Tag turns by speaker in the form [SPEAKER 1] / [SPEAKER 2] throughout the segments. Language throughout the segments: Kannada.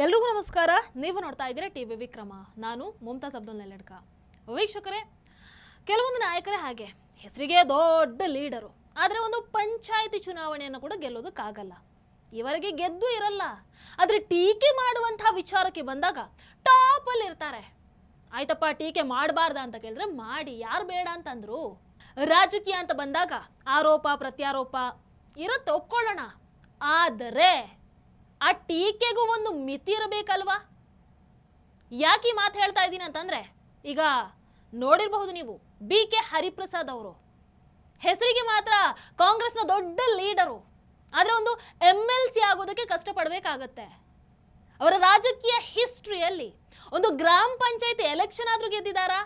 [SPEAKER 1] ಎಲ್ರಿಗೂ ನಮಸ್ಕಾರ. ನೀವು ನೋಡ್ತಾ ಇದ್ದೀರಾ ಟಿವಿ ವಿಕ್ರಮ. ನಾನು ಮುಮ್ತಾಜ್ ಅಬ್ದುಲ್ ನೆಲ್ಲಡ್ಕ. ವೀಕ್ಷಕರೇ, ಕೆಲವೊಂದು ನಾಯಕರೇ ಹಾಗೆ ಹೆಸರಿಗೆ ದೊಡ್ಡ ಲೀಡರು, ಆದರೆ ಒಂದು ಪಂಚಾಯಿತಿ ಚುನಾವಣೆಯನ್ನು ಕೂಡ ಗೆಲ್ಲೋದಕ್ಕಾಗಲ್ಲ. ಇವರಿಗೆ ಗೆದ್ದು ಇರಲ್ಲ, ಆದರೆ ಟೀಕೆ ಮಾಡುವಂತಹ ವಿಚಾರಕ್ಕೆ ಬಂದಾಗ ಟಾಪಲ್ಲಿ ಇರ್ತಾರೆ. ಆಯ್ತಪ್ಪ, ಟೀಕೆ ಮಾಡಬಾರ್ದ ಅಂತ ಕೇಳಿದ್ರೆ ಮಾಡಿ, ಯಾರು ಬೇಡ ಅಂತಂದ್ರು. ರಾಜಕೀಯ ಅಂತ ಬಂದಾಗ ಆರೋಪ ಪ್ರತ್ಯಾರೋಪ ಇರುತ್ತೆ, ಒಪ್ಕೊಳ್ಳೋಣ. ಆದರೆ ಆ ಟೀಕೆಗೂ ಒಂದು ಮಿತಿ ಇರಬೇಕಲ್ವಾ? ಯಾಕೆ ಮಾತು ಹೇಳ್ತಾ ಇದ್ದೀನಿ ಅಂತಂದ್ರೆ, ಈಗ ನೋಡಿರಬಹುದು ನೀವು, BK ಹರಿಪ್ರಸಾದ್ ಅವರು ಹೆಸರಿಗೆ ಮಾತ್ರ ಕಾಂಗ್ರೆಸ್ನ ದೊಡ್ಡ ಲೀಡರು, ಆದರೆ ಒಂದು MLC ಆಗೋದಕ್ಕೆ ಕಷ್ಟಪಡಬೇಕಾಗತ್ತೆ. ಅವರ ರಾಜಕೀಯ ಹಿಸ್ಟ್ರಿಯಲ್ಲಿ ಒಂದು ಗ್ರಾಮ ಪಂಚಾಯತಿ ಎಲೆಕ್ಷನ್ ಆದ್ರೂ ಗೆದ್ದಿದ್ದಾರಾ?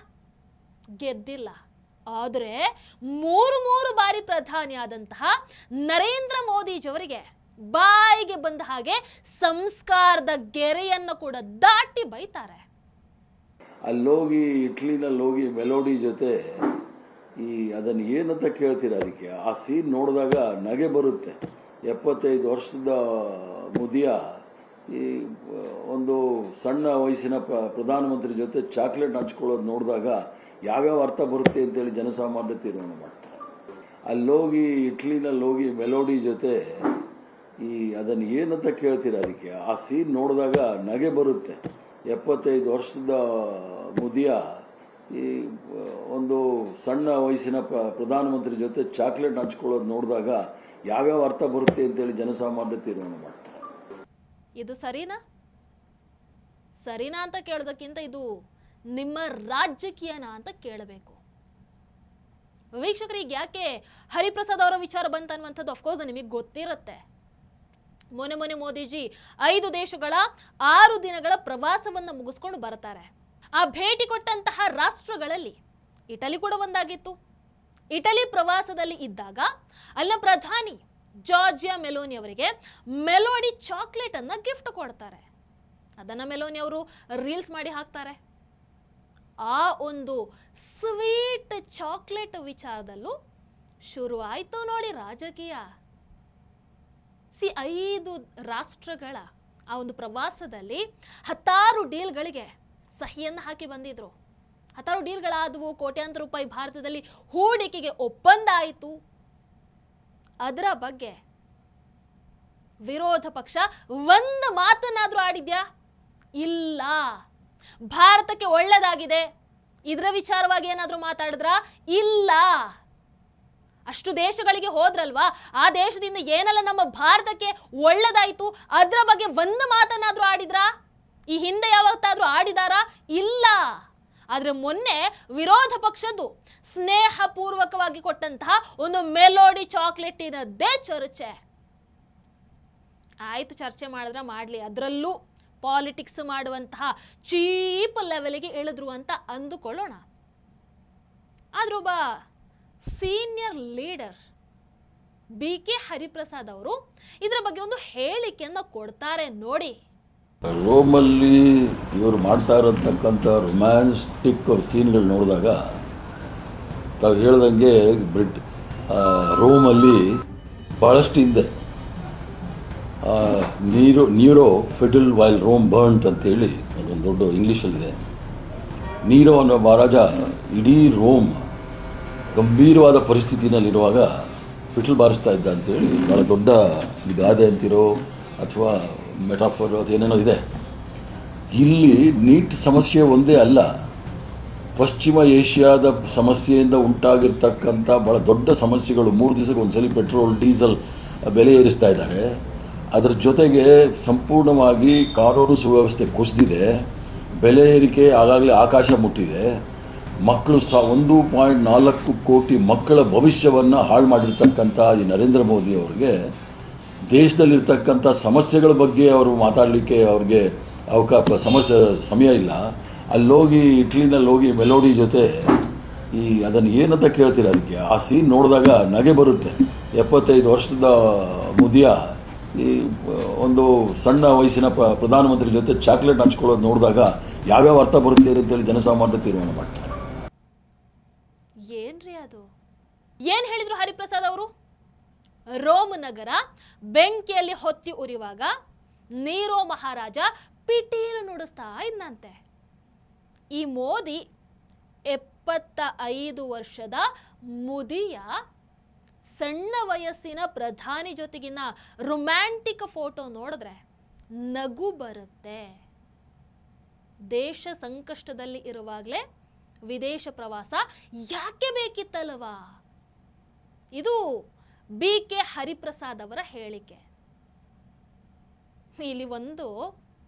[SPEAKER 1] ಗೆದ್ದಿಲ್ಲ. ಆದರೆ ಮೂರು ಬಾರಿ ಪ್ರಧಾನಿಯಾದಂತಹ ನರೇಂದ್ರ ಮೋದಿಜಿಯವರಿಗೆ ಬಾಯಿಗೆ ಬಂದ ಹಾಗೆ ಸಂಸ್ಕಾರದ ಗೆರೆಯನ್ನು ಕೂಡ ದಾಟಿ ಬೈತಾರೆ.
[SPEAKER 2] ಅಲ್ಲೋಗಿ ಇಟ್ಲಿನಲ್ಲಿ ಹೋಗಿ ಮೆಲೋಡಿ ಜೊತೆ ಅದನ್ನು ಏನಂತ ಕೇಳ್ತೀರ, ಅದಕ್ಕೆ ಆ ಸೀನ್ ನೋಡಿದಾಗ ನಗೆ ಬರುತ್ತೆ. 75 ವರ್ಷದ ಮುದಿಯ ಈ ಒಂದು ಸಣ್ಣ ವಯಸ್ಸಿನ ಪ್ರಧಾನಮಂತ್ರಿ ಜೊತೆ ಚಾಕ್ಲೇಟ್ ಹಂಚ್ಕೊಳ್ಳೋದು ನೋಡಿದಾಗ ಯಾವ್ಯಾವ ಅರ್ಥ ಬರುತ್ತೆ ಅಂತೇಳಿ ಜನಸಾಮಾನ್ಯ ತೀರ್ಮಾನ ಮಾಡ್ತಾರೆ. ಅಲ್ಲೋಗಿ ಇಟ್ಲಿನಲ್ಲಿ ಹೋಗಿ ಮೆಲೋಡಿ ಜೊತೆ ಅದನ್ನು ಏನಂತ ಕೇಳ್ತೀರ, ಅದಕ್ಕೆ ಆ ಸೀನ್ ನೋಡಿದಾಗ ನಗೆ ಬರುತ್ತೆ. 75 ವರ್ಷದ ಮುದಿಯ ಈ ಒಂದು ಸಣ್ಣ ವಯಸ್ಸಿನ ಪ್ರಧಾನಮಂತ್ರಿ ಜೊತೆ ಚಾಕ್ಲೇಟ್ ಹಂಚ್ಕೊಳ್ಳೋದು ನೋಡಿದಾಗ ಯಾವ್ಯಾವ ಅರ್ಥ ಬರುತ್ತೆ ಅಂತೇಳಿ ಜನಸಾಮಾನ್ಯ ತೀರ್ಮಾನ ಮಾಡ್ತಾರೆ.
[SPEAKER 1] ಇದು ಸರಿನಾ ಅಂತ ಕೇಳೋದಕ್ಕಿಂತ ಇದು ನಿಮ್ಮ ರಾಜಕೀಯನ ಅಂತ ಕೇಳಬೇಕು. ವೀಕ್ಷಕರಿಗೆ, ಯಾಕೆ ಹರಿಪ್ರಸಾದ್ ಅವರ ವಿಚಾರ ಬಂತ ಅನ್ನುವಂಥದ್ದು ಅಫ್ಕೋರ್ಸ್ ನಿಮಗೆ ಗೊತ್ತಿರುತ್ತೆ. ಮೊನ್ನೆ ಮೋದಿಜಿ 5 ದೇಶಗಳ 6 ದಿನಗಳ ಪ್ರವಾಸವನ್ನು ಮುಗಿಸ್ಕೊಂಡು ಬರ್ತಾರೆ. ಆ ಭೇಟಿ ಕೊಟ್ಟಂತಹ ರಾಷ್ಟ್ರಗಳಲ್ಲಿ ಇಟಲಿ ಕೂಡ ಒಂದಾಗಿತ್ತು. ಇಟಲಿ ಪ್ರವಾಸದಲ್ಲಿ ಇದ್ದಾಗ ಅಲ್ಲಿನ ಪ್ರಧಾನಿ ಜಾರ್ಜಿಯಾ ಮೆಲೋನಿ ಅವರಿಗೆ ಮೆಲೋಡಿ ಚಾಕ್ಲೇಟ್ ಅನ್ನ ಗಿಫ್ಟ್ ಕೊಡ್ತಾರೆ. ಅದನ್ನ ಮೆಲೋನಿ ಅವರು ರೀಲ್ಸ್ ಮಾಡಿ ಹಾಕ್ತಾರೆ. ಆ ಒಂದು ಸ್ವೀಟ್ ಚಾಕ್ಲೇಟ್ ವಿಚಾರದಲ್ಲೂ ಶುರು ಆಯ್ತು ನೋಡಿ ರಾಜಕೀಯ. 5 ರಾಷ್ಟ್ರಗಳ ಆ ಒಂದು ಪ್ರವಾಸದಲ್ಲಿ 10 ಡೀಲ್ಗಳಿಗೆ ಸಹಿಯನ್ನು ಹಾಕಿ ಬಂದಿದ್ರು. 10 ಡೀಲ್ಗಳಾದವು. ಕೋಟ್ಯಾಂತರ ರೂಪಾಯಿ ಭಾರತದಲ್ಲಿ ಹೂಡಿಕೆಗೆ ಒಪ್ಪಂದ ಆಯಿತು. ಅದರ ಬಗ್ಗೆ ವಿರೋಧ ಪಕ್ಷ ಒಂದು ಮಾತನ್ನಾದ್ರೂ ಆಡಿದ್ಯಾ? ಇಲ್ಲ. ಭಾರತಕ್ಕೆ ಒಳ್ಳೆದಾಗಿದೆ ಇದರ ವಿಚಾರವಾಗಿ ಏನಾದ್ರೂ ಮಾತಾಡಿದ್ರ? ಇಲ್ಲ. ಅಷ್ಟು ದೇಶಗಳಿಗೆ ಹೋದ್ರಲ್ವಾ, ಆ ದೇಶದಿಂದ ಏನೆಲ್ಲ ನಮ್ಮ ಭಾರತಕ್ಕೆ ಒಳ್ಳೆದಾಯ್ತು ಅದರ ಬಗ್ಗೆ ಒಂದು ಮಾತನ್ನಾದ್ರೂ ಆಡಿದ್ರ? ಈ ಹಿಂದೆ ಯಾವತ್ತಾದ್ರೂ ಆಡಿದಾರಾ? ಇಲ್ಲ. ಆದ್ರೆ ಮೊನ್ನೆ ವಿರೋಧ ಪಕ್ಷದ್ದು ಸ್ನೇಹ ಪೂರ್ವಕವಾಗಿ ಕೊಟ್ಟಂತಹ ಒಂದು ಮೆಲೋಡಿ ಚಾಕ್ಲೇಟಿನದ್ದೇ ಚರ್ಚೆ ಆಯ್ತು. ಚರ್ಚೆ ಮಾಡಿದ್ರೆ ಮಾಡ್ಲಿ, ಅದರಲ್ಲೂ ಪಾಲಿಟಿಕ್ಸ್ ಮಾಡುವಂತಹ ಚೀಪ್ ಲೆವೆಲ್ಗೆ ಇಳಿದ್ರು ಅಂತ ಅಂದುಕೊಳ್ಳೋಣ. ಆದ್ರೂ ಒಬ್ಬ ಸೀನಿಯರ್ ಲೀಡರ್ BK ಹರಿಪ್ರಸಾದ್ ಅವರು ಇದರ ಬಗ್ಗೆ ಒಂದು ಹೇಳಿಕೆಯನ್ನು ಕೊಡ್ತಾರೆ ನೋಡಿ.
[SPEAKER 2] ರೋಮಲ್ಲಿ ಇವರು ಮಾಡ್ತಾ ಇರತಕ್ಕಂಥ ರೊಮ್ಯಾನ್ಸ್ಟಿಕ್ ಸೀನ್ಗಳು ನೋಡಿದಾಗ ತಾವು ಹೇಳ್ದಂಗೆ ರೋಮಲ್ಲಿ ಭಾಳಷ್ಟು ಹಿಂದೆ ನೀರೋ ಫೆಡಲ್ ವೈಲ್ ರೋಮ್ ಬರ್ನ್ಟ್ ಅಂತೇಳಿ ಅದೊಂದು ದೊಡ್ಡ ಇಂಗ್ಲೀಷಲ್ಲಿದೆ. ನೀರೋ ಅನ್ನೋ ಮಹಾರಾಜ ಇಡೀ ರೋಮ್ ಗಂಭೀರವಾದ ಪರಿಸ್ಥಿತಿನಲ್ಲಿರುವಾಗ ಪಿಟಲ್ ಬಾರಿಸ್ತಾ ಇದ್ದ ಅಂತೇಳಿ ಭಾಳ ದೊಡ್ಡ ಗಾದೆ ಅಂತಿರೋ ಅಥವಾ ಮೆಟಾಫರ್ ಅಥವಾ ಏನೇನೋ ಇದೆ. ಇಲ್ಲಿ ನೀಟ್ ಸಮಸ್ಯೆ ಒಂದೇ ಅಲ್ಲ, ಪಶ್ಚಿಮ ಏಷ್ಯಾದ ಸಮಸ್ಯೆಯಿಂದ ಉಂಟಾಗಿರ್ತಕ್ಕಂಥ ಭಾಳ ದೊಡ್ಡ ಸಮಸ್ಯೆಗಳು. 3 ದಿವಸಕ್ಕೆ ಒಂದ್ಸಲಿ ಪೆಟ್ರೋಲ್ ಡೀಸೆಲ್ ಬೆಲೆ ಏರಿಸ್ತಾ ಇದ್ದಾರೆ. ಅದರ ಜೊತೆಗೆ ಸಂಪೂರ್ಣವಾಗಿ ಕಾನೂನು ಸುವ್ಯವಸ್ಥೆ ಕುಸಿದಿದೆ. ಬೆಲೆ ಏರಿಕೆ ಆಗಾಗಲೇ ಆಕಾಶ ಮುಟ್ಟಿದೆ. ಮಕ್ಕಳು 1.4 ಕೋಟಿ ಮಕ್ಕಳ ಭವಿಷ್ಯವನ್ನು ಹಾಳು ಮಾಡಿರ್ತಕ್ಕಂಥ ಈ ನರೇಂದ್ರ ಮೋದಿ ಅವರಿಗೆ ದೇಶದಲ್ಲಿರ್ತಕ್ಕಂಥ ಸಮಸ್ಯೆಗಳ ಬಗ್ಗೆ ಅವರು ಮಾತಾಡಲಿಕ್ಕೆ ಅವ್ರಿಗೆ ಸಮಯ ಇಲ್ಲ. ಅಲ್ಲೋಗಿ ಇಟ್ಲಿನಲ್ಲಿ ಹೋಗಿ ಮೆಲೋಡಿ ಜೊತೆ ಅದನ್ನು ಏನಂತ ಕೇಳ್ತೀರ, ಅದಕ್ಕೆ ಆ ಸೀನ್ ನೋಡಿದಾಗ ನಗೆ ಬರುತ್ತೆ. 75 ವರ್ಷದ ಮುದಿಯ ಈ ಒಂದು ಸಣ್ಣ ವಯಸ್ಸಿನ ಪ್ರಧಾನಮಂತ್ರಿ ಜೊತೆ ಚಾಕ್ಲೇಟ್ ಹಂಚ್ಕೊಳ್ಳೋದು ನೋಡಿದಾಗ ಯಾವ್ಯಾವ ಅರ್ಥ ಬರುತ್ತೆ ಅಂತೇಳಿ ಜನಸಾಮಾನ್ಯ ತೀರ್ಮಾನ ಮಾಡ್ತಾರೆ.
[SPEAKER 1] ಏನ್ರಿ ಅದು? ಏನ್ ಹೇಳಿದ್ರು ಹರಿಪ್ರಸಾದ್ ಅವರು? ರೋಮ್ ನಗರ ಬೆಂಕಿಯಲ್ಲಿ ಹೊತ್ತಿ ಉರಿಯುವಾಗ ನೀರೋ ಮಹಾರಾಜ ಪಿಟೀಲು ನುಡಿಸ್ತಾ ಇದ್ನಂತೆ. ಈ ಮೋದಿ 75 ವರ್ಷದ ಮುದಿಯ ಸಣ್ಣ ವಯಸ್ಸಿನ ಪ್ರಧಾನಿ ಜೊತೆಗಿನ ರೊಮ್ಯಾಂಟಿಕ್ ಫೋಟೋ ನೋಡಿದ್ರೆ ನಗು ಬರುತ್ತೆ. ದೇಶ ಸಂಕಷ್ಟದಲ್ಲಿ ಇರುವಾಗಲೇ ವಿದೇಶ ಪ್ರವಾಸ ಯಾಕೆ ಬೇಕಿತ್ತಲ್ವಾ? ಇದು BK ಹರಿಪ್ರಸಾದ್ ಅವರ ಹೇಳಿಕೆ. ಇಲ್ಲಿ ಒಂದು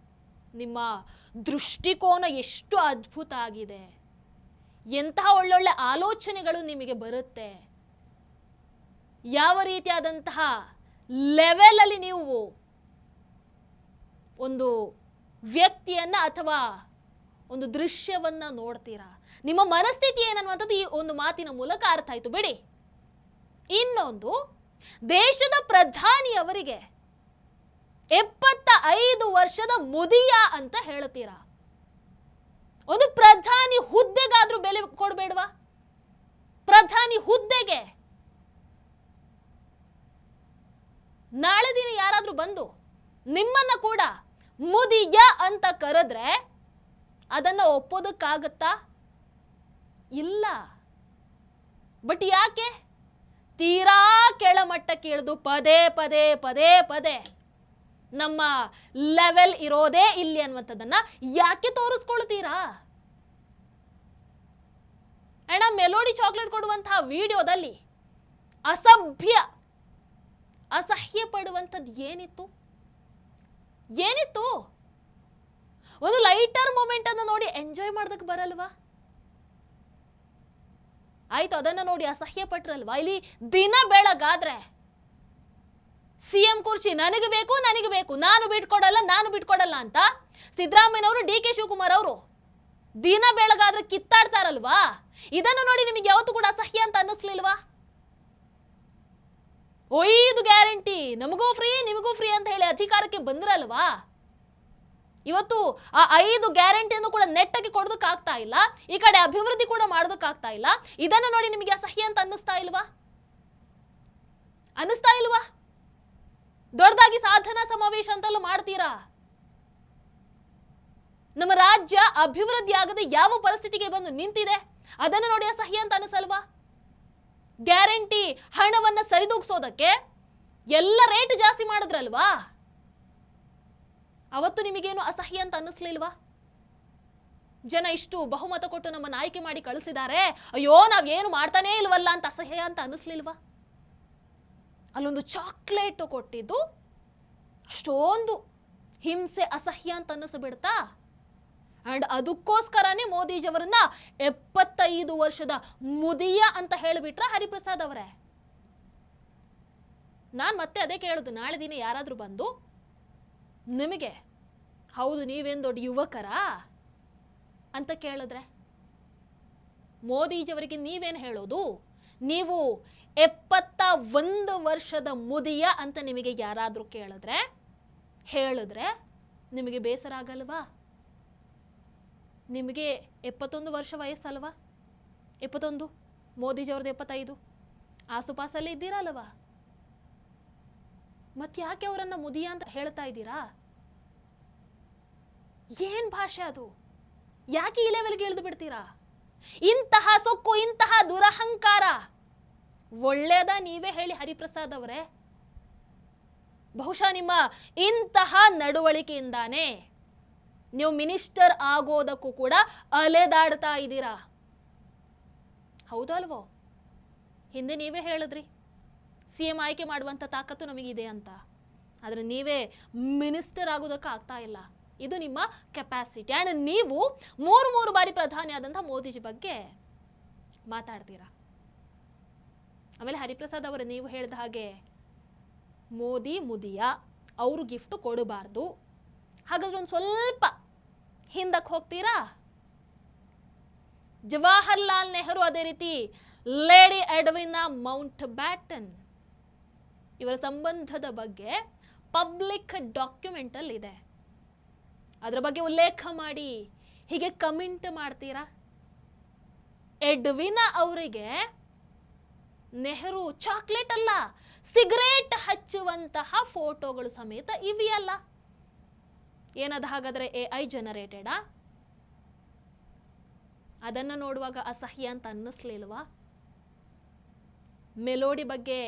[SPEAKER 1] ನಿಮ್ಮ ದೃಷ್ಟಿಕೋನ ಎಷ್ಟು ಅದ್ಭುತ ಆಗಿದೆ, ಎಂತಹ ಒಳ್ಳೊಳ್ಳೆ ಆಲೋಚನೆಗಳು ನಿಮಗೆ ಬರುತ್ತೆ, ಯಾವ ರೀತಿಯಾದಂತಹ ಲೆವೆಲಲ್ಲಿ ನೀವು ಒಂದು ವ್ಯಕ್ತಿಯನ್ನ ಅಥವಾ ಒಂದು ದೃಶ್ಯವನ್ನ ನೋಡ್ತೀರಾ, ನಿಮ್ಮ ಮನಸ್ಥಿತಿ ಏನನ್ನುವಂಥದ್ದು ಈ ಒಂದು ಮಾತಿನ ಮೂಲಕ ಅರ್ಥ ಆಯ್ತು ಬಿಡಿ. ಇನ್ನೊಂದು, ದೇಶದ ಪ್ರಧಾನಿಯವರಿಗೆ 75 ವರ್ಷದ ಮುದಿಯ ಅಂತ ಹೇಳ್ತೀರಾ. ಒಂದು ಪ್ರಧಾನಿ ಹುದ್ದೆಗಾದ್ರೂ ಬೆಲೆ ಕೊಡಬೇಡವಾ? ಪ್ರಧಾನಿ ಹುದ್ದೆಗೆ ನಾಳೆ ದಿನ ಯಾರಾದ್ರೂ ಬಂದು ನಿಮ್ಮನ್ನ ಕೂಡ ಮುದಿಯ ಅಂತ ಕರೆದ್ರೆ ಅದನ್ನ ಒಪ್ಪೋದಕ್ಕಾಗತ್ತಾ? ಇಲ್ಲ. ಬಟ್ ಯಾಕೆ ತೀರಾ ಕೆಳಮಟ್ಟಕ್ಕೆ ಇಳಿದು ಪದೇ ಪದೇ ಪದೇ ಪದೇ ನಮ್ಮ ಲೆವೆಲ್ ಇರೋದೇ ಇಲ್ಲಿ ಅನ್ನುವಂಥದ್ದನ್ನ ಯಾಕೆ ತೋರಿಸ್ಕೊಳ್ತೀರಾ? ಅಣ್ಣ, ಮೆಲೋಡಿ ಚಾಕ್ಲೇಟ್ ಕೊಡುವಂತಹ ವಿಡಿಯೋದಲ್ಲಿ ಅಸಹ್ಯ ಪಡುವಂಥದ್ದು ಏನಿತ್ತು? ಒಂದು ಲೈಟರ್ ಮೂಮೆಂಟ್ ಅನ್ನು ನೋಡಿ ಎಂಜಾಯ್ ಮಾಡೋದಕ್ಕೆ ಬರಲ್ವಾ? ಆಯ್ತು, ಅದನ್ನ ನೋಡಿ ಅಸಹ್ಯ ಪಟ್ರಲ್ವಾ? ಇಲ್ಲಿ ದಿನ ಬೆಳಗಾದ್ರೆ CM ಕುರ್ಚಿ ನನಗೆ ಬೇಕು, ನಾನು ಬಿಟ್ಕೊಡಲ್ಲ ಅಂತ ಸಿದ್ದರಾಮಯ್ಯನವರು, DK ಶಿವಕುಮಾರ್ ಅವರು ದಿನ ಬೆಳಗಾದ್ರೆ ಕಿತ್ತಾಡ್ತಾರಲ್ವಾ? ಇದನ್ನು ನೋಡಿ ನಿಮಗೆ ಯಾವತ್ತೂ ಕೂಡ ಅಸಹ್ಯ ಅಂತ ಅನ್ನಿಸ್ಲಿಲ್ವಾ? ಇದು ಗ್ಯಾರಂಟಿ, ನಮಗೂ ಫ್ರೀ ನಿಮಗೂ ಫ್ರೀ ಅಂತ ಹೇಳಿ ಅಧಿಕಾರಕ್ಕೆ ಬಂದ್ರಲ್ವಾ? ಇವತ್ತು ಆ 5 ಗ್ಯಾರಂಟಿಯನ್ನು ಕೂಡ ನೆಟ್ಟಗೆ ಕೊಡೋದಕ್ಕಾಗ್ತಾ ಇಲ್ಲ, ಈ ಕಡೆ ಅಭಿವೃದ್ಧಿ ಕೂಡ ಮಾಡೋದಕ್ಕಾಗ್ತಾ ಇಲ್ಲ. ಇದನ್ನು ನೋಡಿ ನಿಮಗೆ ಅಸಹ್ಯ ಅಂತ ಅನ್ನಿಸ್ತಾ ಇಲ್ವಾ? ದೊಡ್ಡದಾಗಿ ಸಾಧನಾ ಸಮಾವೇಶ ಅಂತೆಲ್ಲ ಮಾಡ್ತೀರಾ. ನಮ್ಮ ರಾಜ್ಯ ಅಭಿವೃದ್ಧಿ ಆಗದೆ ಯಾವ ಪರಿಸ್ಥಿತಿಗೆ ಬಂದು ನಿಂತಿದೆ ಅದನ್ನು ನೋಡಿ ಅಸಹ್ಯ ಅಂತ ಅನಿಸಲ್ವಾ? ಗ್ಯಾರಂಟಿ ಹಣವನ್ನ ಸರಿದೂಗಿಸೋದಕ್ಕೆ ಎಲ್ಲ ರೇಟ್ ಜಾಸ್ತಿ ಮಾಡಿದ್ರಲ್ವಾ? ಅವತ್ತು ನಿಮಗೇನು ಅಸಹ್ಯ ಅಂತ ಅನ್ನಿಸ್ಲಿಲ್ವಾ? ಜನ ಇಷ್ಟು ಬಹುಮತ ಕೊಟ್ಟು ನಮ್ಮನ್ನು ಆಯ್ಕೆ ಮಾಡಿ ಕಳಿಸಿದ್ದಾರೆ, ಅಯ್ಯೋ ನಾವೇನು ಮಾಡ್ತಾನೇ ಇಲ್ವಲ್ಲ ಅಂತ ಅಸಹ್ಯ ಅಂತ ಅನ್ನಿಸ್ಲಿಲ್ವಾ? ಅಲ್ಲೊಂದು ಚಾಕ್ಲೇಟ್ ಕೊಟ್ಟಿದ್ದು ಅಷ್ಟೊಂದು ಹಿಂಸೆ ಅಸಹ್ಯ ಅಂತ ಅನ್ನಿಸ್ಬಿಡ್ತಾ? ಅಂಡ್ ಅದಕ್ಕೋಸ್ಕರನೇ ಮೋದಿಜಿಯವರನ್ನ 75 ವರ್ಷದ ಮುದಿಯ ಅಂತ ಹೇಳಿಬಿಟ್ರ ಹರಿಪ್ರಸಾದ್ ಅವರೇ. ನಾನು ಮತ್ತೆ ಅದೇ ಕೇಳೋದು, ನಾಳೆ ದಿನ ಯಾರಾದ್ರೂ ಬಂದು ನಿಮಗೆ ಹೌದು ನೀವೇನು ದೊಡ್ಡ ಯುವಕರಾ ಅಂತ ಕೇಳಿದ್ರೆ ಮೋದಿಜಿಯವರಿಗೆ ನೀವೇನು ಹೇಳೋದು? ನೀವು 71 ವರ್ಷದ ಮುದಿಯ ಅಂತ ನಿಮಗೆ ಯಾರಾದರೂ ಹೇಳಿದ್ರೆ ನಿಮಗೆ ಬೇಸರ ಆಗಲ್ವಾ? ನಿಮಗೆ 71 ವರ್ಷ ವಯಸ್ಸಲ್ವಾ? 71, ಮೋದಿಜಿಯವ್ರದ್ದು 75, ಆಸುಪಾಸಲ್ಲಿ ಇದ್ದೀರಲ್ವಾ? ಮತ್ತೆ ಯಾಕೆ ಅವರನ್ನ ಮುದಿಯ ಅಂತ ಹೇಳ್ತಾ ಇದ್ದೀರಾ? ಏನ್ ಭಾಷೆ ಅದು? ಯಾಕೆ ಈ ಲೆವೆಲ್ಗೆ ಇಳಿದು ಬಿಡ್ತೀರಾ? ಇಂತಹ ಸೊಕ್ಕು, ಇಂತಹ ದುರಹಂಕಾರ ಒಳ್ಳೆಯದ? ನೀವೇ ಹೇಳಿ ಹರಿಪ್ರಸಾದ್ ಅವರೇ. ಬಹುಶಃ ನಿಮ್ಮ ಇಂತಹ ನಡವಳಿಕೆಯಿಂದಾನೇ ನೀವು ಮಿನಿಸ್ಟರ್ ಆಗೋದಕ್ಕೂ ಕೂಡ ಅಲೆದಾಡ್ತಾ ಇದ್ದೀರಾ. ಹೌದಲ್ವೋ? ಹಿಂದೆ ನೀವೇ ಹೇಳಿದ್ರಿ CM ಆಯ್ಕೆ ಮಾಡುವಂಥ ತಾಕತ್ತು ನಮಗಿದೆ ಅಂತ, ಆದರೆ ನೀವೇ ಮಿನಿಸ್ಟರ್ ಆಗೋದಕ್ಕೆ ಆಗ್ತಾ ಇಲ್ಲ. ಇದು ನಿಮ್ಮ ಕೆಪಾಸಿಟಿ. ಆ್ಯಂಡ್ ನೀವು 3 ಬಾರಿ ಪ್ರಧಾನಿ ಆದಂಥ ಮೋದಿಜಿ ಬಗ್ಗೆ ಮಾತಾಡ್ತೀರಾ. ಆಮೇಲೆ ಹರಿಪ್ರಸಾದ್ ಅವರು ನೀವು ಹೇಳಿದ ಹಾಗೆ ಮೋದಿ ಮುದಿಯ, ಅವರು ಗಿಫ್ಟ್ ಕೊಡಬಾರ್ದು, ಹಾಗಾದ್ರೆ ಒಂದು ಸ್ವಲ್ಪ ಹಿಂದಕ್ಕೆ ಹೋಗ್ತೀರಾ? ಜವಾಹರ್ಲಾಲ್ ನೆಹರು, ಅದೇ ರೀತಿ ಲೇಡಿ ಎಡ್ವಿನಾ ಮೌಂಟ್ ಬ್ಯಾಟನ್ ಇವರ ಸಂಬಂಧದ ಬಗ್ಗೆ ಪಬ್ಲಿಕ್ ಡಾಕ್ಯುಮೆಂಟ್ ಅಲ್ಲಿ ಇದೆ. ಅದರ ಬಗ್ಗೆ ಉಲ್ಲೇಖ ಮಾಡಿ ಹೀಗೆ ಕಮೆಂಟ್ ಮಾಡ್ತೀರಾ? ಎಡ್ವಿನಾ ಅವರಿಗೆ ನೆಹರು ಚಾಕ್ಲೇಟ್ ಅಲ್ಲ, ಸಿಗರೇಟ್ ಹಚ್ಚುವಂತಹ ಫೋಟೋಗಳು ಸಮೇತ ಇವೆಯಲ್ಲ. ಏನದು ಹಾಗಾದರೆ AI ಜನರೇಟೆಡಾ? ಅದನ್ನು ನೋಡುವಾಗ ಅಸಹ್ಯ ಅಂತ ಅನ್ನಿಸ್ಲಿಲ್ವಾ? ಮೆಲೋಡಿ ಬಗ್ಗೆ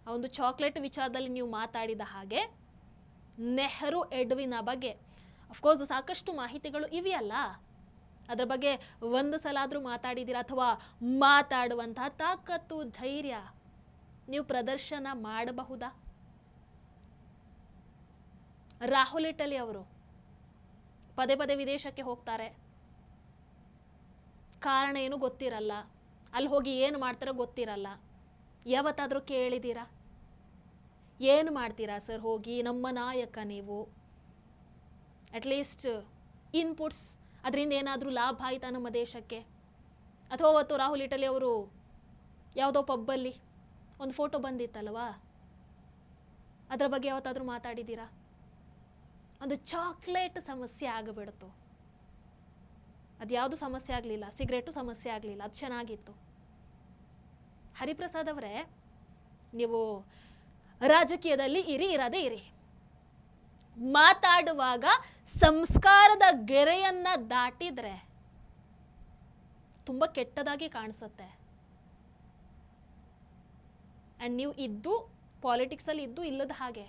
[SPEAKER 1] ಆ ಒಂದು ಚಾಕ್ಲೇಟ್ ವಿಚಾರದಲ್ಲಿ ನೀವು ಮಾತಾಡಿದ ಹಾಗೆ ನೆಹರು ಎಡ್ವಿನ ಬಗ್ಗೆ ಅಫ್ಕೋರ್ಸ್ ಸಾಕಷ್ಟು ಮಾಹಿತಿಗಳು ಇವೆಯಲ್ಲ, ಅದರ ಬಗ್ಗೆ ಒಂದು ಸಲ ಆದರೂ ಮಾತಾಡಿದ್ದೀರಾ ಅಥವಾ ಮಾತಾಡುವಂತಹ ತಾಕತ್ತು ಧೈರ್ಯ ನೀವು ಪ್ರದರ್ಶನ ಮಾಡಬಹುದಾ? ರಾಹುಲ್ ಇಟಲಿ ಅವರು ಪದೇ ಪದೇ ವಿದೇಶಕ್ಕೆ ಹೋಗ್ತಾರೆ, ಕಾರಣ ಏನು ಗೊತ್ತಿರಲ್ಲ, ಅಲ್ಲಿ ಹೋಗಿ ಏನು ಮಾಡ್ತಾರೋ ಗೊತ್ತಿರಲ್ಲ. ಯಾವತ್ತಾದರೂ ಕೇಳಿದ್ದೀರಾ ಏನು ಮಾಡ್ತೀರಾ ಸರ್ ಹೋಗಿ, ನಮ್ಮ ನಾಯಕ ನೀವು, ಅಟ್ಲೀಸ್ಟ್ ಇನ್ಪುಟ್ಸ್ ಅದರಿಂದ ಏನಾದರೂ ಲಾಭ ಆಯ್ತಾ ನಮ್ಮ ದೇಶಕ್ಕೆ? ಅಥವಾ ಅವತ್ತು ರಾಹುಲ್ ಇಟಲಿ ಅವರು ಯಾವುದೋ ಪಬ್ಬಲ್ಲಿ ಒಂದು ಫೋಟೋ ಬಂದಿತ್ತಲ್ವಾ, ಅದರ ಬಗ್ಗೆ ಯಾವತ್ತಾದರೂ ಮಾತಾಡಿದ್ದೀರಾ? ಒಂದು ಚಾಕ್ಲೇಟ್ ಸಮಸ್ಯೆ ಆಗಿಬಿಡ್ತು, ಅದು ಯಾವುದು ಸಮಸ್ಯೆ ಆಗಲಿಲ್ಲ, ಸಿಗರೇಟು ಸಮಸ್ಯೆ ಆಗಲಿಲ್ಲ, ಅದು ಚೆನ್ನಾಗಿತ್ತು. ಹರಿಪ್ರಸಾದ್ ಅವರೇ, ನೀವು ರಾಜಕೀಯದಲ್ಲಿ ಇರದೇ ಇರಿ, ಮಾತಾಡುವಾಗ ಸಂಸ್ಕಾರದ ಗೆರೆಯನ್ನ ದಾಟಿದ್ರೆ ತುಂಬ ಕೆಟ್ಟದಾಗಿ ಕಾಣಿಸುತ್ತೆ. ಆ್ಯಂಡ್ ನೀವು ಇದ್ದು ಪಾಲಿಟಿಕ್ಸಲ್ಲಿ ಇದ್ದು ಇಲ್ಲದ ಹಾಗೆ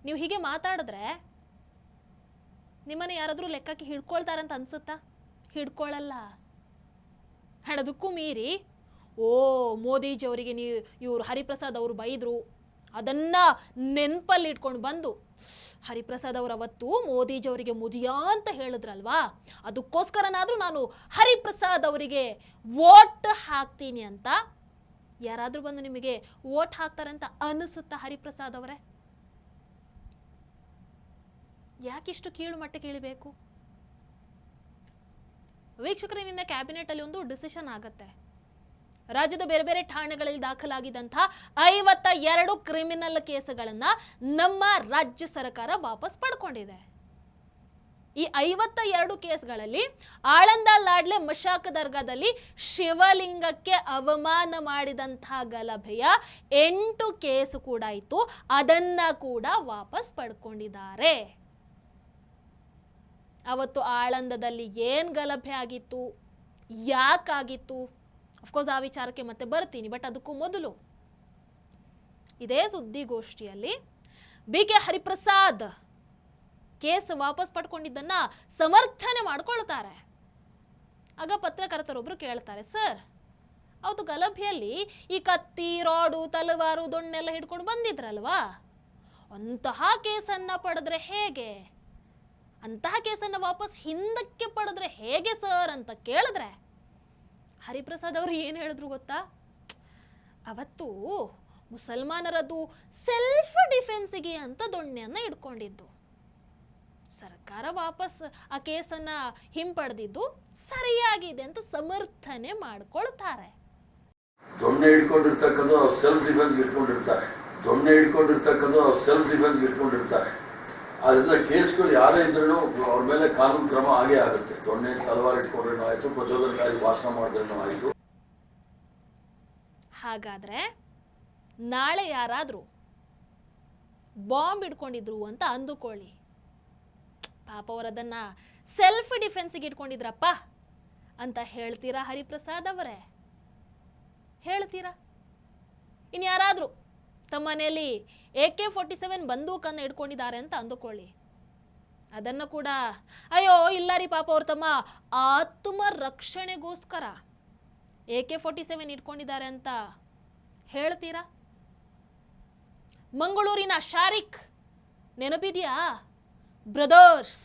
[SPEAKER 1] ನೀವು ಹೀಗೆ ಮಾತಾಡಿದ್ರೆ ನಿಮ್ಮನ್ನು ಯಾರಾದರೂ ಲೆಕ್ಕಕ್ಕೆ ಹಿಡ್ಕೊಳ್ತಾರಂತ ಅನ್ಸುತ್ತಾ? ಹಿಡ್ಕೊಳ್ಳಲ್ಲ. ಅದಕ್ಕೂ ಮೀರಿ ಮೋದಿಜಿಯವರಿಗೆ ನೀವು ಇವರು ಹರಿಪ್ರಸಾದ್ ಅವರು ಬೈದರು, ಅದನ್ನು ನೆನಪಲ್ಲಿ ಇಟ್ಕೊಂಡು ಬಂದು ಹರಿಪ್ರಸಾದ್ ಅವರು ಅವತ್ತು ಮೋದಿಜಿಯವರಿಗೆ ಮುದಿಯ ಅಂತ ಹೇಳಿದ್ರಲ್ವಾ, ಅದಕ್ಕೋಸ್ಕರನಾದರೂ ನಾನು ಹರಿಪ್ರಸಾದ್ ಅವರಿಗೆ ವೋಟ್ ಹಾಕ್ತೀನಿ ಅಂತ ಯಾರಾದರೂ ಬಂದು ನಿಮಗೆ ವೋಟ್ ಹಾಕ್ತಾರಂತ ಅನಿಸುತ್ತಾ ಹರಿಪ್ರಸಾದ್ ಅವರೇ? ಯಾಕಿಷ್ಟು ಕೀಳು ಮಟ್ಟಕ್ಕೆ ಇಳಿಬೇಕು? ವೀಕ್ಷಕರೇ, ನಿನ್ನ ಕ್ಯಾಬಿನೆಟ್ ಅಲ್ಲಿ ಒಂದು ಡಿಸಿಷನ್ ಆಗತ್ತೆ. ರಾಜ್ಯದ ಬೇರೆ ಬೇರೆ ಠಾಣೆಗಳಲ್ಲಿ ದಾಖಲಾಗಿದ್ದಂತಹ 52 ಕ್ರಿಮಿನಲ್ ಕೇಸುಗಳನ್ನ ನಮ್ಮ ರಾಜ್ಯ ಸರ್ಕಾರ ವಾಪಸ್ ಪಡ್ಕೊಂಡಿದೆ. ಈ 52 ಕೇಸ್ಗಳಲ್ಲಿ ಆಳಂದ ಲಾಡ್ಲೆ ಮಶಾಕ್ ದರ್ಗಾದಲ್ಲಿ ಶಿವಲಿಂಗಕ್ಕೆ ಅವಮಾನ ಮಾಡಿದಂತಹ ಗಲಭೆಯ 8 ಕೇಸು ಕೂಡ ಇತ್ತು, ಅದನ್ನ ಕೂಡ ವಾಪಸ್ ಪಡ್ಕೊಂಡಿದ್ದಾರೆ. ಅವತ್ತು ಆಳಂದದಲ್ಲಿ ಏನು ಗಲಭೆ ಆಗಿತ್ತು, ಯಾಕಾಗಿತ್ತು, ಅಫ್ಕೋರ್ಸ್ ಆ ವಿಚಾರಕ್ಕೆ ಮತ್ತೆ ಬರ್ತೀನಿ. ಬಟ್ ಅದಕ್ಕೂ ಮೊದಲು ಇದೇ ಸುದ್ದಿಗೋಷ್ಠಿಯಲ್ಲಿ BK ಹರಿಪ್ರಸಾದ್ ಕೇಸ್ ವಾಪಸ್ ಪಡ್ಕೊಂಡಿದ್ದನ್ನ ಸಮರ್ಥನೆ ಮಾಡ್ಕೊಳ್ತಾರೆ. ಆಗ ಪತ್ರಕರ್ತರೊಬ್ರು ಕೇಳ್ತಾರೆ, ಸರ್ ಅವತ್ತು ಗಲಭೆಯಲ್ಲಿ ಈ ಕತ್ತಿ, ರಾಡು, ತಲವಾರು, ದೊಣ್ಣೆಲ್ಲ ಹಿಡ್ಕೊಂಡು ಬಂದಿದ್ರಲ್ವಾ, ಅಂತಹ ಕೇಸನ್ನ ಪಡೆದ್ರೆ ಹೇಗೆ, ಅಂತಹ ಕೇಸನ್ನು ವಾಪಸ್ ಹಿಂದಕ್ಕೆ ಪಡೆದ್ರೆ ಹೇಗೆ ಸರ್ ಅಂತ ಕೇಳಿದ್ರೆ ಹರಿಪ್ರಸಾದ್ ಅವರು ಏನು ಹೇಳಿದ್ರು ಗೊತ್ತಾ? ಅವತ್ತು ಮುಸಲ್ಮಾನರದು ಸೆಲ್ಫ್ ಡಿಫೆನ್ಸಿಗೆ ಅಂತ ದೊಣ್ಣೆಯನ್ನು ಇಟ್ಕೊಂಡಿದ್ದು, ಸರ್ಕಾರ ವಾಪಸ್ ಆ ಕೇಸನ್ನ ಹಿಂಪಡೆದಿದ್ದು ಸರಿಯಾಗಿದೆ ಅಂತ ಸಮರ್ಥನೆ ಮಾಡ್ಕೊಳ್ತಾರೆ.
[SPEAKER 2] ದೊಣ್ಣೆ ಹಿಡ್ಕೊಂಡಿರ್ತಕ್ಕಂಥ ಸೆಲ್ಫ್ ಡಿಫೆನ್ಸ್ ಇಟ್ಕೊಂಡಿರ್ತಾರೆ, ದೊಣ್ಣೆ ಹಿಡ್ಕೊಂಡಿರ್ತಕ್ಕಂಥ ಸೆಲ್ಫ್ ಡಿಫೆನ್ಸ್ ಇಟ್ಕೊಂಡಿರ್ತಾರೆ. ಅದರಿಂದ ಕೇಸ್ಗಳು ಯಾರೇ ಇದ್ರೂ ಅವ್ರ ಮೇಲೆ ಕಾನೂನು ಕ್ರಮ ಆಗೇ ಆಗುತ್ತೆ. ದೊಣ್ಣೆ ತಲವಾರು ಇಟ್ಕೊಂಡ್ರೇನೋ ಆಯ್ತು, ಪ್ರಚೋದನಕಾರಿ ಭಾಷಣ ಮಾಡಿದ್ರೇನೋ ಆಯ್ತು.
[SPEAKER 1] ಹಾಗಾದ್ರೆ ನಾಳೆ ಯಾರಾದ್ರೂ ಬಾಂಬ್ ಇಟ್ಕೊಂಡಿದ್ರು ಅಂತ ಅಂದುಕೊಳ್ಳಿ, ಪಾಪ ಅವರದನ್ನ ಸೆಲ್ಫ್ ಡಿಫೆನ್ಸಿಗೆ ಇಟ್ಕೊಂಡಿದ್ರಪ್ಪ ಅಂತ ಹೇಳ್ತೀರಾ ಹರಿಪ್ರಸಾದ್ ಅವರೇ? ಹೇಳ್ತೀರಾ? ಇನ್ಯಾರಾದ್ರೂ ತಮ್ಮ ಮನೆಯಲ್ಲಿ AK-47 ಬಂದೂಕನ್ನು ಇಟ್ಕೊಂಡಿದ್ದಾರೆ ಅಂತ ಅಂದುಕೊಳ್ಳಿ, ಅದನ್ನು ಕೂಡ ಅಯ್ಯೋ ಇಲ್ಲ ರೀ ಪಾಪ ಅವ್ರು ತಮ್ಮ ಆತ್ಮ ರಕ್ಷಣೆಗೋಸ್ಕರ AK-47 ಇಟ್ಕೊಂಡಿದ್ದಾರೆ ಅಂತ ಹೇಳ್ತೀರಾ? ಮಂಗಳೂರಿನ ಶಾರಿಕ್ ನೆನಪಿದೆಯಾ? ಬ್ರದರ್ಸ್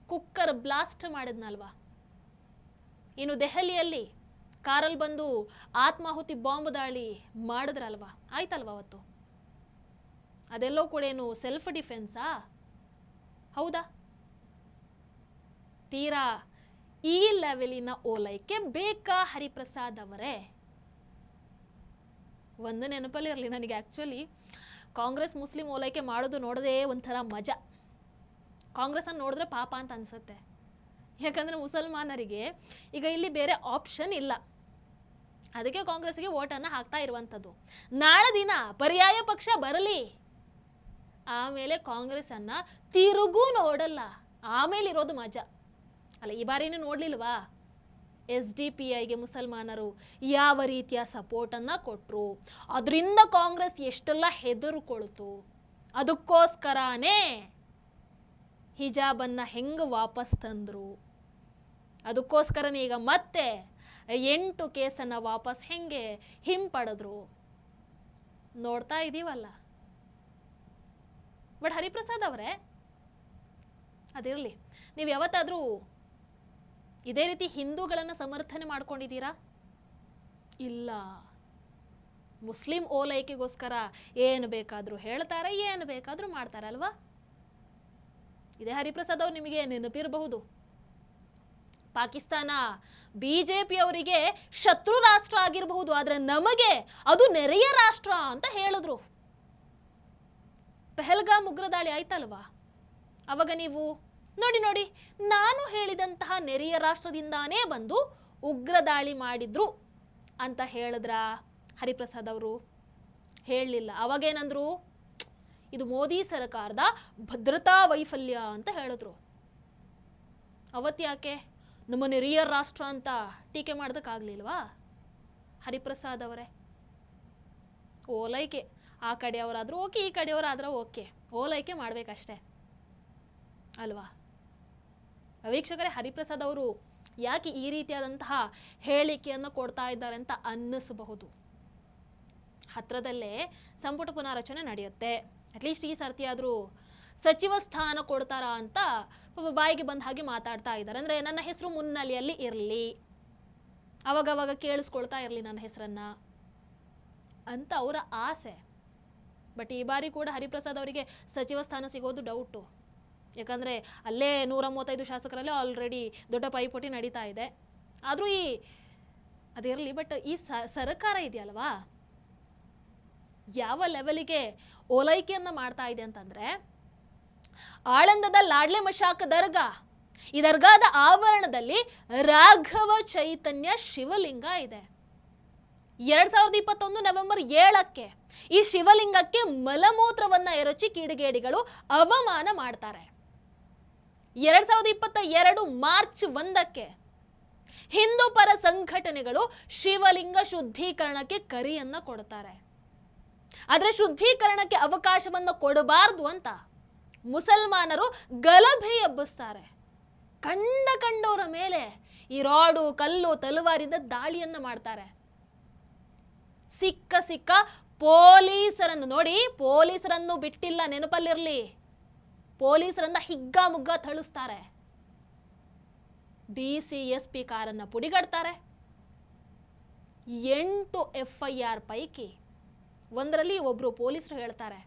[SPEAKER 1] ಕುಕ್ಕರ್ ಬ್ಲಾಸ್ಟ್ ಮಾಡಿದ್ನಲ್ವಾ, ಇನ್ನು ದೆಹಲಿಯಲ್ಲಿ ಕಾರಲ್ಲಿ ಬಂದು ಆತ್ಮಾಹುತಿ ಬಾಂಬ್ ದಾಳಿ ಮಾಡಿದ್ರಲ್ವಾ, ಆಯ್ತಲ್ವಾ ಅವತ್ತು? ಅದೆಲ್ಲೋ ಕೂಡ ಏನು ಸೆಲ್ಫ್ ಡಿಫೆನ್ಸಾ? ಹೌದಾ? ತೀರಾ ಈ ಲೆವೆಲಿನ ಓಲೈಕೆ ಬೇಕಾ ಹರಿಪ್ರಸಾದ್ ಅವರೇ? ಒಂದು ನೆನಪಲ್ಲಿ ಇರಲಿ, ನನಗೆ ಆ್ಯಕ್ಚುಲಿ ಕಾಂಗ್ರೆಸ್ ಮುಸ್ಲಿಂ ಓಲೈಕೆ ಮಾಡೋದು ನೋಡೋದೇ ಒಂಥರ ಮಜಾ. ಕಾಂಗ್ರೆಸ್ಸನ್ನು ನೋಡಿದ್ರೆ ಪಾಪ ಅಂತ ಅನಿಸುತ್ತೆ, ಯಾಕಂದರೆ ಮುಸಲ್ಮಾನರಿಗೆ ಈಗ ಇಲ್ಲಿ ಬೇರೆ ಆಪ್ಷನ್ ಇಲ್ಲ, ಅದಕ್ಕೆ ಕಾಂಗ್ರೆಸ್ಗೆ ವೋಟನ್ನು ಹಾಕ್ತಾ ಇರುವಂಥದ್ದು. ನಾಳೆ ದಿನ ಪರ್ಯಾಯ ಪಕ್ಷ ಬರಲಿ, ಆಮೇಲೆ ಕಾಂಗ್ರೆಸ್ಸನ್ನು ತಿರುಗೂ ನೋಡಲ್ಲ. ಆಮೇಲೆ ಇರೋದು ಮಜಾ ಅಲ್ಲ. ಈ ಬಾರಿನೂ ನೋಡ್ಲಿಲ್ವಾ SDPIಗೆ ಮುಸಲ್ಮಾನರು ಯಾವ ರೀತಿಯ ಸಪೋರ್ಟನ್ನು ಕೊಟ್ಟರು, ಅದರಿಂದ ಕಾಂಗ್ರೆಸ್ ಎಷ್ಟೆಲ್ಲ ಹೆದರ್ಕೊಳ್ತು. ಅದಕ್ಕೋಸ್ಕರನೇ ಹಿಜಾಬನ್ನು ಹೆಂಗೆ ವಾಪಸ್ ತಂದರು, ಅದಕ್ಕೋಸ್ಕರನೇ ಈಗ ಮತ್ತೆ 8 ಕೇಸನ್ನು ವಾಪಸ್ ಹೆಂಗೆ ಹಿಂಪಡೆದ್ರು ನೋಡ್ತಾ ಇದ್ದೀವಲ್ಲ. ಬಟ್ ಹರಿಪ್ರಸಾದ್ ಅವರೇ, ಅದಿರಲಿ, ನೀವು ಯಾವತ್ತಾದರೂ ಇದೇ ರೀತಿ ಹಿಂದೂಗಳನ್ನು ಸಮರ್ಥನೆ ಮಾಡ್ಕೊಂಡಿದ್ದೀರಾ? ಇಲ್ಲ. ಮುಸ್ಲಿಂ ಓಲೈಕೆಗೋಸ್ಕರ ಏನು ಬೇಕಾದರೂ ಹೇಳ್ತಾರೆ, ಏನು ಬೇಕಾದರೂ ಮಾಡ್ತಾರೆ ಅಲ್ವಾ? ಇದೇ ಹರಿಪ್ರಸಾದ್ ಅವ್ರು ನಿಮಗೆ ನೆನಪಿರಬಹುದು, ಪಾಕಿಸ್ತಾನ BJP ಅವರಿಗೆ ಶತ್ರು ರಾಷ್ಟ್ರ ಆಗಿರಬಹುದು, ಆದರೆ ನಮಗೆ ಅದು ನೆರೆಯ ರಾಷ್ಟ್ರ ಅಂತ ಹೇಳಿದ್ರು. ಪೆಹಲ್ಗಾಮ್ ಉಗ್ರ ದಾಳಿ ಆಯ್ತಲ್ವಾ, ಅವಾಗ ನೀವು ನೋಡಿ ನಾನು ಹೇಳಿದಂತಹ ನೆರೆಯ ರಾಷ್ಟ್ರದಿಂದಾನೇ ಬಂದು ಉಗ್ರ ದಾಳಿ ಮಾಡಿದ್ರು ಅಂತ ಹೇಳಿದ್ರ ಹರಿಪ್ರಸಾದ್ ಅವರು? ಹೇಳಲಿಲ್ಲ. ಅವಾಗೇನಂದ್ರು, ಇದು ಮೋದಿ ಸರ್ಕಾರದ ಭದ್ರತಾ ವೈಫಲ್ಯ ಅಂತ ಹೇಳಿದ್ರು. ಅವತ್ತ್ಯಾಕೆ ನಮ್ಮ ನೆರೆಯ ರಾಷ್ಟ್ರ ಅಂತ ಟೀಕೆ ಮಾಡೋದಕ್ಕಾಗಲಿಲ್ವಾ ಹರಿಪ್ರಸಾದ್ ಅವರೇ? ಓಲೈಕೆ, ಆ ಕಡೆಯವರಾದರೂ ಓಕೆ, ಈ ಕಡೆಯವರಾದರೂ ಓಕೆ, ಓಲೈಕೆ ಮಾಡಬೇಕಷ್ಟೇ ಅಲ್ವಾ? ವೀಕ್ಷಕರೇ, ಹರಿಪ್ರಸಾದ್ ಅವರು ಯಾಕೆ ಈ ರೀತಿಯಾದಂತಹ ಹೇಳಿಕೆಯನ್ನು ಕೊಡ್ತಾ ಇದ್ದಾರೆ ಅಂತ ಅನ್ನಿಸಬಹುದು. ಹತ್ರದಲ್ಲೇ ಸಂಪುಟ ಪುನಾರಚನೆ ನಡೆಯುತ್ತೆ. ಅಟ್ಲೀಸ್ಟ್ ಈ ಸರ್ತಿ ಆದರೂ ಸಚಿವ ಸ್ಥಾನ ಕೊಡ್ತಾರಾ ಅಂತ ಬಾಯಿಗೆ ಬಂದ ಹಾಗೆ ಮಾತಾಡ್ತಾ ಇದ್ದಾರೆ. ಅಂದರೆ ನನ್ನ ಹೆಸರು ಮುನ್ನೆಲೆಯಲ್ಲಿ ಇರಲಿ, ಅವಾಗವಾಗ ಕೇಳಿಸ್ಕೊಳ್ತಾ ಇರಲಿ ನನ್ನ ಹೆಸರನ್ನು ಅಂತ ಅವರ ಆಸೆ. ಬಟ್ ಈ ಬಾರಿ ಕೂಡ ಹರಿಪ್ರಸಾದ್ ಅವರಿಗೆ ಸಚಿವ ಸ್ಥಾನ ಸಿಗೋದು ಡೌಟು. ಯಾಕಂದರೆ ಅಲ್ಲೇ 135 ಶಾಸಕರಲ್ಲೇ ಆಲ್ರೆಡಿ ದೊಡ್ಡ ಪೈಪೋಟಿ ನಡೀತಾ ಇದೆ. ಆದರೂ ಅದಿರಲಿ, ಬಟ್ ಈ ಸರ್ಕಾರ ಇದೆಯಲ್ವಾ, ಯಾವ ಲೆವೆಲಿಗೆ ಓಲೈಕೆಯನ್ನು ಮಾಡ್ತಾ ಇದೆ ಅಂತಂದರೆ, ಆಳಂದದ ಲಾಡ್ಲೆ ಮಶಾಕ್ ದರ್ಗಾ, ಈ ದರ್ಗಾದ ಆವರಣದಲ್ಲಿ ರಾಘವ ಚೈತನ್ಯ ಶಿವಲಿಂಗ ಇದೆ. 2021 ನವೆಂಬರ್ 7ಕ್ಕೆ ಈ ಶಿವಲಿಂಗಕ್ಕೆ ಮಲಮೂತ್ರವನ್ನ ಎರಚಿ ಕಿಡಿಗೇಡಿಗಳು ಅವಮಾನ ಮಾಡ್ತಾರೆ. 2022 ಮಾರ್ಚ್ 1ಕ್ಕೆ ಹಿಂದೂ ಪರ ಸಂಘಟನೆಗಳು ಶಿವಲಿಂಗ ಶುದ್ಧೀಕರಣಕ್ಕೆ ಕರೆಯನ್ನ ಕೊಡ್ತಾರೆ. ಆದರೆ ಶುದ್ಧೀಕರಣಕ್ಕೆ ಅವಕಾಶವನ್ನು ಕೊಡಬಾರದು ಅಂತ ಮುಸಲ್ಮಾನರು ಗಲಭೆ ಎಬ್ಬಿಸ್ತಾರೆ. ಕಂಡವರ ಮೇಲೆ ಈ ರಾಡು, ಕಲ್ಲು, ತಲವಾರಿಂದ ದಾಳಿಯನ್ನ ಮಾಡ್ತಾರೆ. ಸಿಕ್ಕ ಪೊಲೀಸರನ್ನು ನೋಡಿ, ಪೊಲೀಸರನ್ನು ಬಿಟ್ಟಿಲ್ಲ, ನೆನಪಲ್ಲಿರಲಿ, ಪೊಲೀಸರನ್ನ ಹಿಗ್ಗಾಮುಗ್ಗ ಥಳಿಸ್ತಾರೆ. DCSP ಕಾರನ್ನ ಪುಡಿಗಡ್ತಾರೆ. 8 FIR ಪೈಕಿ ಒಂದರಲ್ಲಿ ಒಬ್ರು ಪೊಲೀಸರು ಹೇಳ್ತಾರೆ,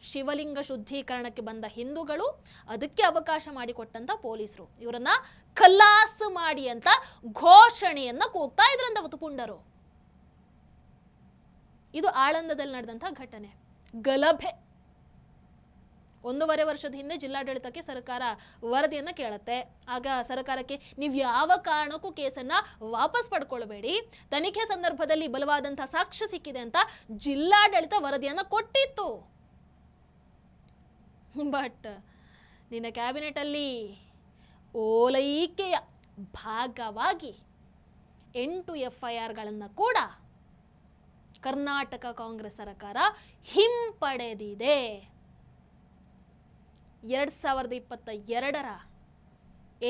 [SPEAKER 1] ಶಿವಲಿಂಗ ಶುದ್ಧೀಕರಣಕ್ಕೆ ಬಂದ ಹಿಂದೂಗಳು, ಅದಕ್ಕೆ ಅವಕಾಶ ಮಾಡಿಕೊಟ್ಟಂತ ಪೊಲೀಸರು ಇವರನ್ನ ಖಲಾಸ್ ಮಾಡಿ ಅಂತ ಘೋಷಣೆಯನ್ನ ಕೂಗ್ತಾ ಇದ್ರಂತ ಅವತ್ತು ಪುಂಡರು. ಇದು ಆಳಂದದಲ್ಲಿ ನಡೆದಂತಹ ಘಟನೆ, ಗಲಭೆ. 1.5 ವರ್ಷದ ಹಿಂದೆ ಜಿಲ್ಲಾಡಳಿತಕ್ಕೆ ಸರ್ಕಾರ ವರದಿಯನ್ನು ಕೇಳುತ್ತೆ. ಆಗ ಸರ್ಕಾರಕ್ಕೆ ನೀವು ಯಾವ ಕಾರಣಕ್ಕೂ ಕೇಸನ್ನ ವಾಪಸ್ ಪಡ್ಕೊಳ್ಬೇಡಿ, ತನಿಖೆ ಸಂದರ್ಭದಲ್ಲಿ ಬಲವಾದಂತಹ ಸಾಕ್ಷ್ಯ ಸಿಕ್ಕಿದೆ ಅಂತ ಜಿಲ್ಲಾಡಳಿತ ವರದಿಯನ್ನು ಕೊಟ್ಟಿತ್ತು. ಬಟ್ ನಿನ್ನ ಕ್ಯಾಬಿನೆಟ್ ಅಲ್ಲಿ ಓಲೈಕೆಯ ಭಾಗವಾಗಿ 8 FIRಗಳನ್ನು ಕೂಡ ಕರ್ನಾಟಕ ಕಾಂಗ್ರೆಸ್ ಸರ್ಕಾರ ಹಿಂಪಡೆದಿದೆ. 2022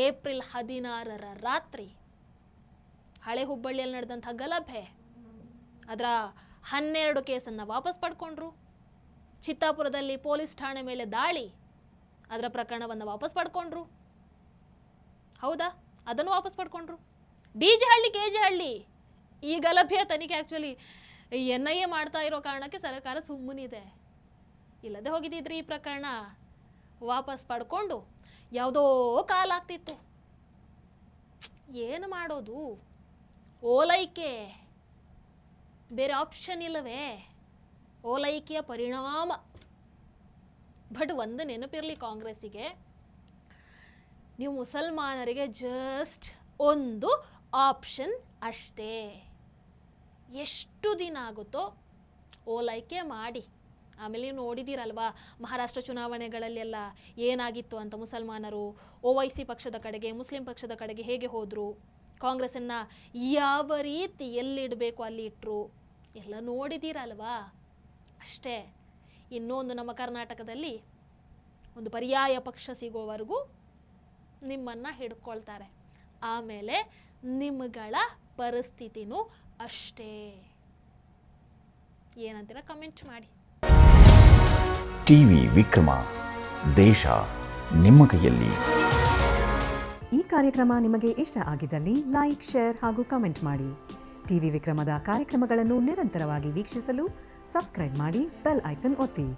[SPEAKER 1] ಏಪ್ರಿಲ್ 16 ರಾತ್ರಿ ಹಳೆ ಹುಬ್ಬಳ್ಳಿಯಲ್ಲಿ ನಡೆದಂಥ ಗಲಭೆ, ಅದರ 12 ಕೇಸನ್ನು ವಾಪಸ್ ಪಡ್ಕೊಂಡ್ರು. ಚಿತ್ತಾಪುರದಲ್ಲಿ ಪೊಲೀಸ್ ಠಾಣೆ ಮೇಲೆ ದಾಳಿ, ಅದರ ಪ್ರಕರಣವನ್ನು ವಾಪಸ್ ಪಡ್ಕೊಂಡ್ರು. ಹೌದಾ, ಅದನ್ನು ವಾಪಸ್ ಪಡ್ಕೊಂಡ್ರು. DJ ಹಳ್ಳಿ, KG ಹಳ್ಳಿ ಈ ಗಲಭೆಯ ತನಿಖೆ ಆ್ಯಕ್ಚುಲಿ NIA ಮಾಡ್ತಾ ಇರೋ ಕಾರಣಕ್ಕೆ ಸರ್ಕಾರ ಸುಮ್ಮನಿದೆ. ಇಲ್ಲದೆ ಹೋಗಿದ್ದಿದ್ರೆ ಈ ಪ್ರಕರಣ ವಾಪಸ್ ಪಡ್ಕೊಂಡು ಯಾವುದೋ ಕಾಲಾಗ್ತಿತ್ತು. ಏನು ಮಾಡೋದು, ಓಲೈಕೆ, ಬೇರೆ ಆಪ್ಷನ್ ಇಲ್ಲವೇ? ಓಲೈಕೆಯ ಪರಿಣಾಮ. ಬಟ್ ಒಂದು ನೆನಪಿರಲಿ ಕಾಂಗ್ರೆಸ್ಸಿಗೆ, ನೀವು ಮುಸಲ್ಮಾನರಿಗೆ ಜಸ್ಟ್ ಒಂದು ಆಪ್ಷನ್ ಅಷ್ಟೇ. ಎಷ್ಟು ದಿನ ಆಗುತ್ತೋ ಓಲೈಕೆ ಮಾಡಿ, ಆಮೇಲೆ ನೀವು ನೋಡಿದ್ದೀರಲ್ವಾ ಮಹಾರಾಷ್ಟ್ರ ಚುನಾವಣೆಗಳಲ್ಲೆಲ್ಲ ಏನಾಗಿತ್ತು ಅಂತ, ಮುಸಲ್ಮಾನರು OIC ಪಕ್ಷದ ಕಡೆಗೆ, ಮುಸ್ಲಿಂ ಪಕ್ಷದ ಕಡೆಗೆ ಹೇಗೆ ಹೋದರು, ಕಾಂಗ್ರೆಸ್ಸನ್ನು ಯಾವ ರೀತಿ ಎಲ್ಲಿಡಬೇಕು ಅಲ್ಲಿ ಇಟ್ಟರು, ಎಲ್ಲ ನೋಡಿದ್ದೀರಲ್ವಾ. ಅಷ್ಟೇ, ಇನ್ನೊಂದು ನಮ್ಮ ಕರ್ನಾಟಕದಲ್ಲಿ ಒಂದು ಪರ್ಯಾಯ ಪಕ್ಷ ಸಿಗೋವರೆಗೂ ನಿಮ್ಮನ್ನು ಹಿಡ್ಕೊಳ್ತಾರೆ. ಆಮೇಲೆ ನಿಮ್ಮಗಳ ಪರಿಸ್ಥಿತಿನೂ ಅಷ್ಟೇ. ಏನಂತೀರ ಕಮೆಂಟ್ ಮಾಡಿ.
[SPEAKER 3] ಟಿವಿ ವಿಕ್ರಮ, ದೇಶ ನಿಮ್ಮ ಕೈಯಲ್ಲಿ.
[SPEAKER 4] ಈ ಕಾರ್ಯಕ್ರಮ ನಿಮಗೆ ಇಷ್ಟ ಆಗಿದ್ದಲ್ಲಿ ಲೈಕ್, ಶೇರ್ ಹಾಗೂ ಕಮೆಂಟ್ ಮಾಡಿ. ಟಿವಿ ವಿಕ್ರಮದ ಕಾರ್ಯಕ್ರಮಗಳನ್ನು ನಿರಂತರವಾಗಿ ವೀಕ್ಷಿಸಲು ಸಬ್ಸ್ಕ್ರೈಬ್ ಮಾಡಿ, ಬೆಲ್ ಐಕನ್ ಒತ್ತಿ.